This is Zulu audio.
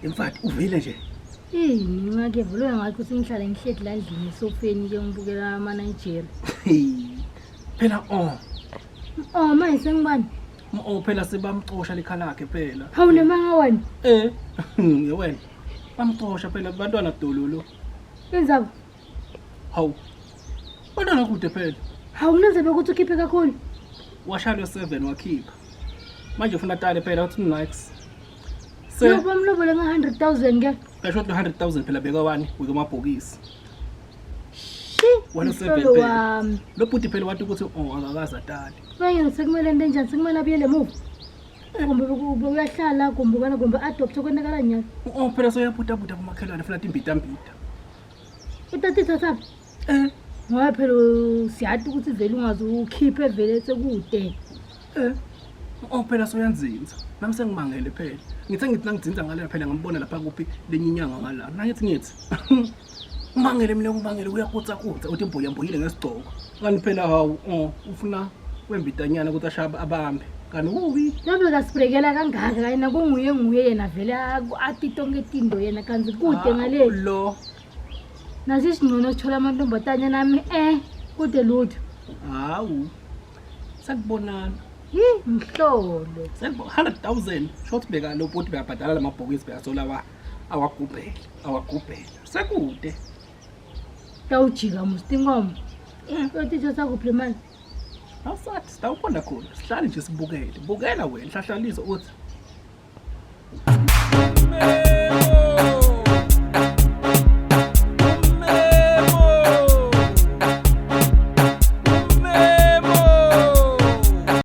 In fact uvile nje. Ngake vule ngakho singihlala ngihleli la endlini esofeni nje ngibukela ama Nigeria. Phela Manje sengibani? Phela sebamxosha likhala lakhe phela. Hawu nemanga wena. Yewena. Bamxosha phela abantwana dololo. Wenzaba? Hawu. Bantwana kude phela. Hawu kunenzebe ukuthi ukhiphe kakhulu. Washalwe 7 wakhipha. Manje ufuna tale phela uthi Nike's. Lobo mlobole nga 100,000 ke. Kasho 100,000 phela beka wani kwamabhokisi. Wena Mhlolo wami. Lo bhuti phela wathi ukuthi akakaza atali. Manje sekumele into enjani sekumele abuyele emuva. Kumbe uyahlala kumbukana kumbe adopt okonakala nyalo. Phela soyabhuta kumakhelwane flat imbita. Utati thatha. Ngoba phela siyathi ukuthi vele ungazi ukhiphe vele sekude. Phela soyanzinza. Nami sengimangele phela. Ngithe ngithi nangidzinza ngale phela ngambona lapha kuphi lenyinyanga ngala. Nangithi umangele mina ngibangele uyakutsa uthi imboyambuyile ngesigcoko. Kanti phela hawu ufuna wembitanyana ukuthi ashaba abambe. Kanti ubi Lobe kasibrekela kangaka yena kunguye yena vele athi tonke tindo yena kanzi kude ngale. Lo Nasi sinono sithola amantombazane nami kude lutho. hawu sakubonana. Mhlolo. 100,000 short beka lo bhuti bayabhadala lamabhokisi bayasola awagubhela. Sekude. Tawujika mustingomo. Utitha sakuphi imali? Awusathi sitawubona khona. Sihlale nje sibukele. Bukela wena hlahlalizo uthi